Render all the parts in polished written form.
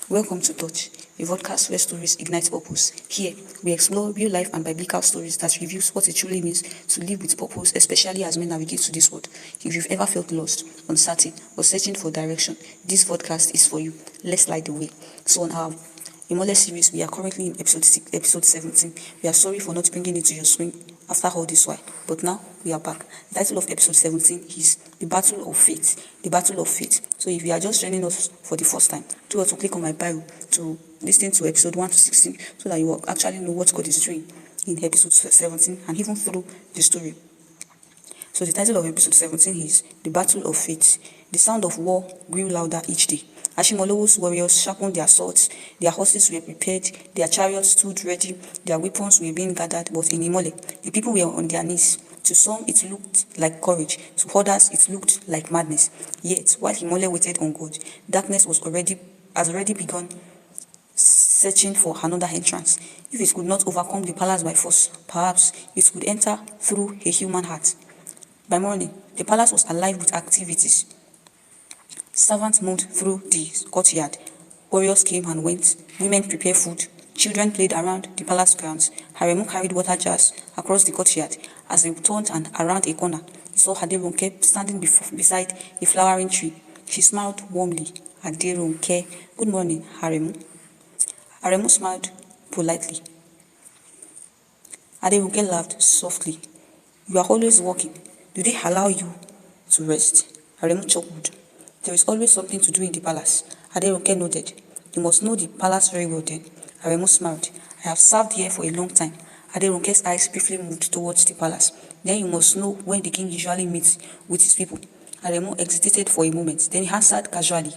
Welcome to Touch, a podcast where stories ignite purpose. Here, we explore real life and biblical stories that reveals what it truly means to live with purpose, especially as men navigate to this world. If you've ever felt lost, uncertain, or searching for direction, this podcast is for you. Let's light the way. So on our IMOLE series, we are currently in episode 17. We are sorry for not bringing it to your screen after all this while, but now we are back. The title of episode 17 is The Battle of Faith. The Battle of Faith. So if you are just joining us for the first time, do also click on my bio to listen to episode 1 to 16 so that you will actually know what God is doing in episode 17 and even through the story. So the title of episode 17 is The Battle of Faith. The sound of war grew louder each day. IMOLE's warriors sharpened their swords, their horses were prepared, their chariots stood ready, their weapons were being gathered, but in IMOLE, the people were on their knees. To some, it looked like courage. To others, it looked like madness. Yet, while IMOLE waited on God, darkness has already begun searching for another entrance. If it could not overcome the palace by force, perhaps it could enter through a human heart. By morning, the palace was alive with activities. Servants moved through the courtyard. Warriors came and went. Women prepared food. Children played around the palace grounds. Haremu carried water jars across the courtyard. As they turned and around a corner, he saw Aderonke standing beside a flowering tree. She smiled warmly. Aderonke, good morning, Haremu. Haremu smiled politely. Aderonke laughed softly. You are always working. Do they allow you to rest? Haremu chuckled. There is always something to do in the palace. Aderonke nodded. You must know the palace very well then. Haremu smiled. I have served here for a long time. Aderonke's eyes briefly moved towards the palace. Then you must know when the king usually meets with his people. Haremu hesitated for a moment. Then he answered casually.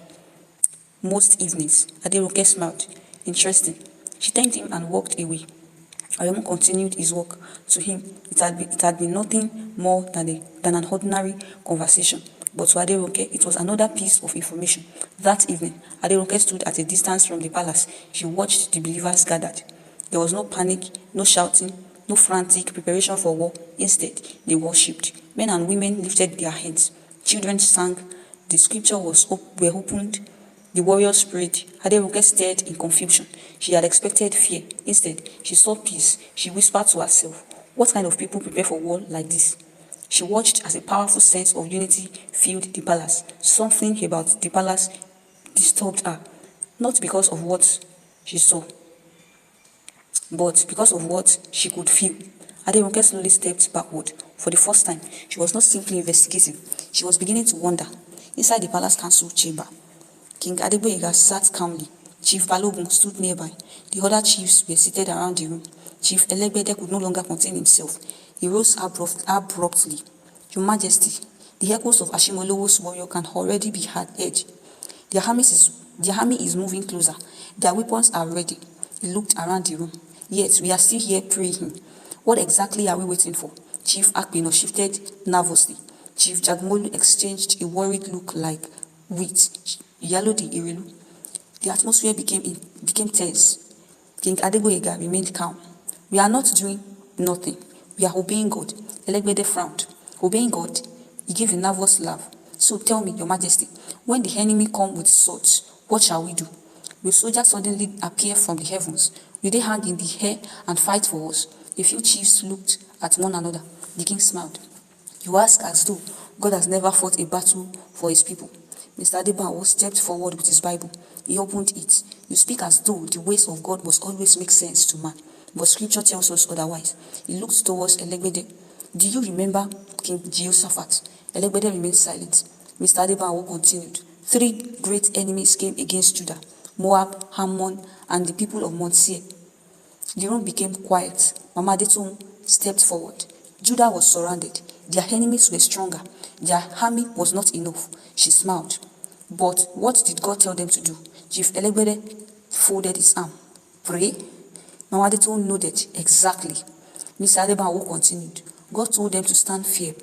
Most evenings. Aderonke smiled. Interesting. She thanked him and walked away. Haremu continued his work. To him, it had been nothing more than an ordinary conversation. But to Aderonke, it was another piece of information. That evening, Aderonke stood at a distance from the palace. She watched the believers gathered. There was no panic, no shouting, no frantic preparation for war. Instead, they worshipped. Men and women lifted their heads. Children sang. The scripture were opened. The warriors prayed. Aderonke stared in confusion. She had expected fear. Instead, she saw peace. She whispered to herself, what kind of people prepare for war like this? She watched as a powerful sense of unity filled the palace. Something about the palace disturbed her, not because of what she saw, but because of what she could feel. Aderonke slowly stepped backward. For the first time, she was not simply investigating. She was beginning to wonder. Inside the palace council chamber, King Adegboyega sat calmly. Chief Balogun stood nearby. The other chiefs were seated around the room. Chief Elegbede could no longer contain himself. He rose abruptly. Your Majesty, the echoes of Ashimolowo's warrior can already be heard. Their army is moving closer. Their weapons are ready. He looked around the room. Yet we are still here praying. What exactly are we waiting for? Chief Akpino shifted nervously. Chief Jagmolu exchanged a worried look like, wait, Yalodi Irilu. The atmosphere became tense. King Adegboyega remained calm. We are not doing nothing. We are obeying God. Elegbede frowned. Obeying God? He gave a nervous laugh. So tell me, Your Majesty, when the enemy come with swords, what shall we do? Will soldiers suddenly appear from the heavens? Will they hang in the air and fight for us? A few chiefs looked at one another. The king smiled. You ask as though God has never fought a battle for his people. Mr. Adebawo stepped forward with his Bible. He opened it. You speak as though the ways of God must always make sense to man. But scripture tells us otherwise. He looked towards Elegbede. Do you remember King Jehoshaphat? Elegbede remained silent. Mr. Adebawo continued. 3 great enemies came against Judah, Moab, Ammon, and the people of Mount Seir. The room became quiet. Mama Adetun stepped forward. Judah was surrounded. Their enemies were stronger. Their army was not enough. She smiled. But what did God tell them to do? Chief Elegbede folded his arm. Pray? Mama Adetun nodded. Exactly. Mr. Adebawo continued. God told them to stand firm.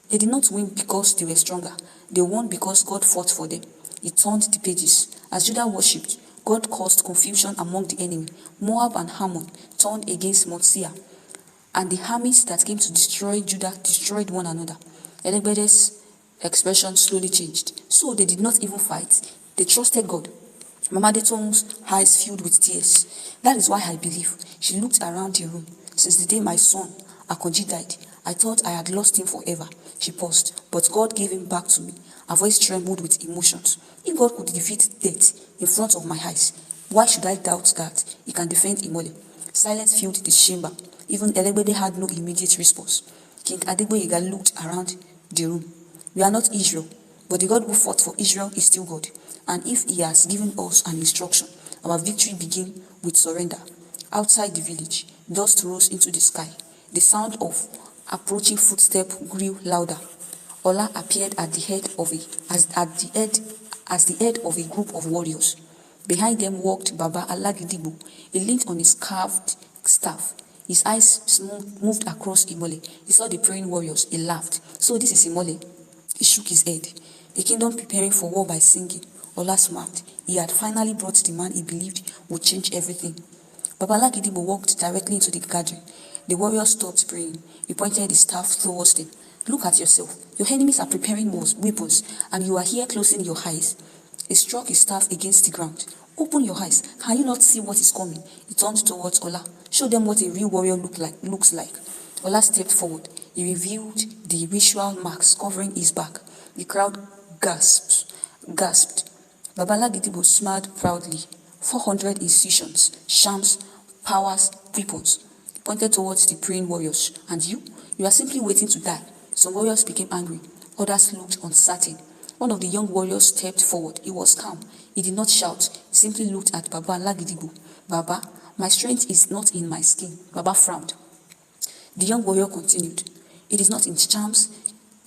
They did not win because they were stronger. They won because God fought for them. He turned the pages. As Judah worshipped, God caused confusion among the enemy. Moab and Ammon turned against Mount Seir, and the armies that came to destroy Judah destroyed one another. Elegbede's expression slowly changed. So they did not even fight. They trusted God. Mama Detong's eyes filled with tears. That is why I believe she looked around the room. Since the day my son, Akonji, died, I thought I had lost him forever. She paused, but God gave him back to me. Her voice trembled with emotions. If God could defeat death in front of my eyes, why should I doubt that he can defend IMOLE? Silence filled the chamber. Even Elegbede had no immediate response. King Adegboyega looked around the room. We are not Israel, but the God who fought for Israel is still God. And if he has given us an instruction, our victory begins with surrender. Outside the village, dust rose into the sky. The sound of approaching footsteps grew louder. Ola appeared at the head of a group of warriors. Behind them walked Baba Alagidibo. He leaned on his carved staff. His eyes moved across Imole. He saw the praying warriors. He laughed. So this is Imole. He shook his head. The kingdom preparing for war by singing. Ola smiled. He had finally brought the man he believed would change everything. Babala Gidibo walked directly into the gathering. The warriors stopped praying. He pointed his staff towards them. Look at yourself. Your enemies are preparing weapons, and you are here closing your eyes. He struck his staff against the ground. Open your eyes. Can you not see what is coming? He turned towards Ola. Show them what a real warrior looks like. Ola stepped forward. He revealed the ritual marks covering his back. The crowd gasped. Babala Gidibo smiled proudly. 400 institutions, shams, powers, weapons. He pointed towards the praying warriors. And you? You are simply waiting to die. Some warriors became angry. Others looked uncertain. One of the young warriors stepped forward. He was calm. He did not shout. He simply looked at Babala Gidibo. Baba, my strength is not in my skin. Baba frowned. The young warrior continued. It is not in charms.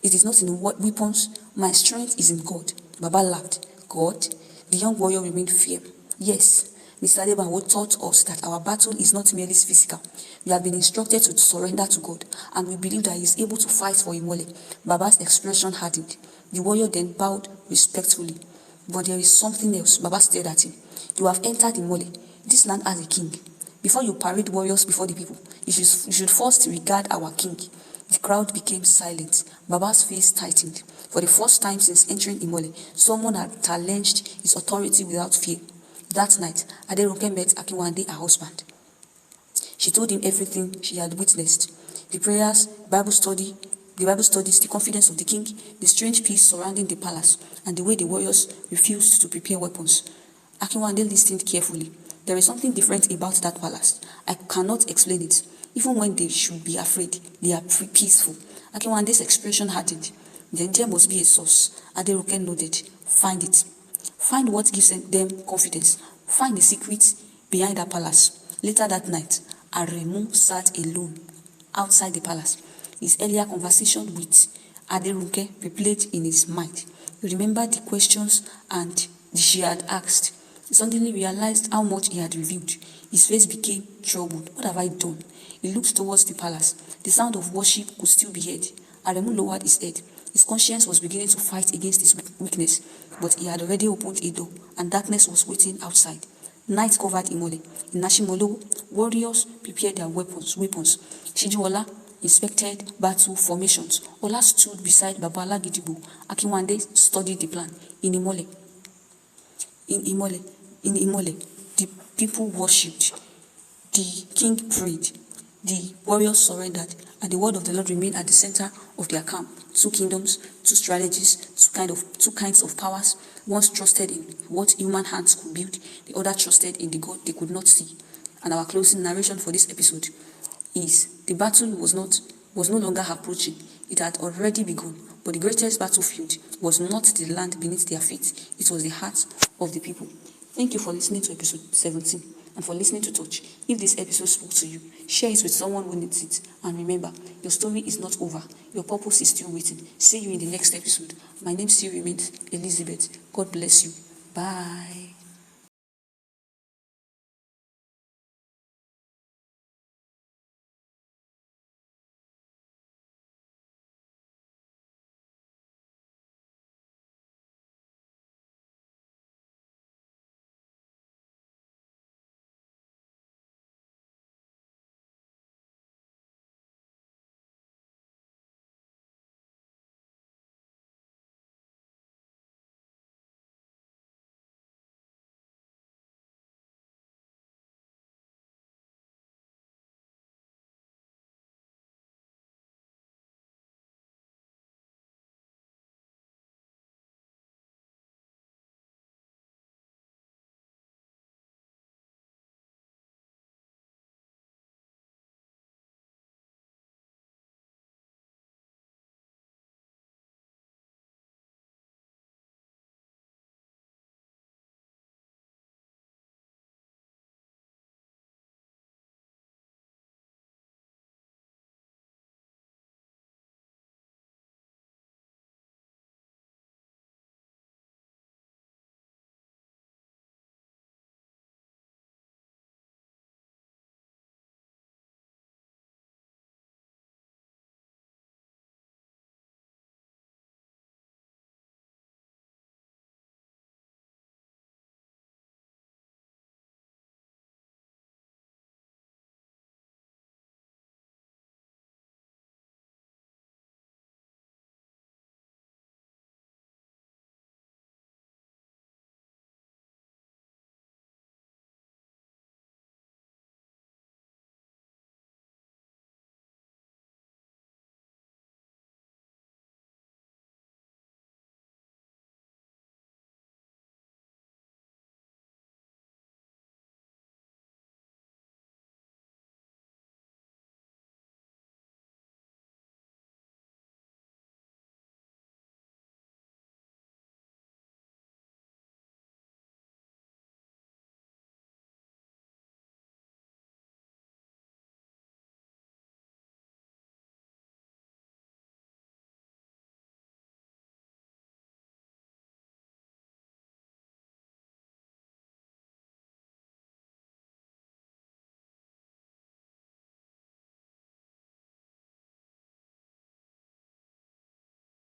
It is not in weapons. My strength is in God. Baba laughed. God? The young warrior remained firm. Yes, Mr. Adebawo taught us that our battle is not merely physical. We have been instructed to surrender to God, and we believe that he is able to fight for Imole. Baba's expression hardened. The warrior then bowed respectfully. But there is something else. Baba stared at him. You have entered Imole. This land has a king. Before you parade warriors before the people, you should first regard our king. The crowd became silent. Baba's face tightened. For the first time since entering Imole, someone had challenged his authority without fear. That night, Aderonke met Akinwande, her husband. She told him everything she had witnessed. The prayers, Bible studies, the confidence of the king, the strange peace surrounding the palace, and the way the warriors refused to prepare weapons. Akinwande listened carefully. There is something different about that palace. I cannot explain it. Even when they should be afraid, they are peaceful. Akinwande's expression hardened. Then there must be a source. Aderonke nodded. Find it. Find what gives them confidence. Find the secrets behind that palace. Later that night, Aremu sat alone outside the palace. His earlier conversation with Aderonke replayed in his mind. He remembered the questions and she had asked. He suddenly realized how much he had revealed. His face became troubled. What have I done? He looked towards the palace. The sound of worship could still be heard. Aremu lowered his head. His conscience was beginning to fight against his weakness, but he had already opened a door, and darkness was waiting outside. Night covered Imole. In Nashimolo, warriors prepared their weapons. Shijuola inspected battle formations. Ola stood beside Babala Gidibo. Akinwande studied the plan. In Imole, the people worshipped. The king prayed. The warriors surrendered, and the word of the Lord remained at the center of their camp. Two kingdoms, two strategies, two kinds of powers. One trusted in what human hands could build, the other trusted in the God they could not see. And our closing narration for this episode is the battle was no longer approaching. It had already begun. But the greatest battlefield was not the land beneath their feet. It was the hearts of the people. Thank you for listening to episode 17 and for listening to Touch. If this episode spoke to you, share it with someone who needs it. And remember, your story is not over. Your purpose is still waiting. See you in the next episode. My name still remains Elizabeth. God bless you. Bye.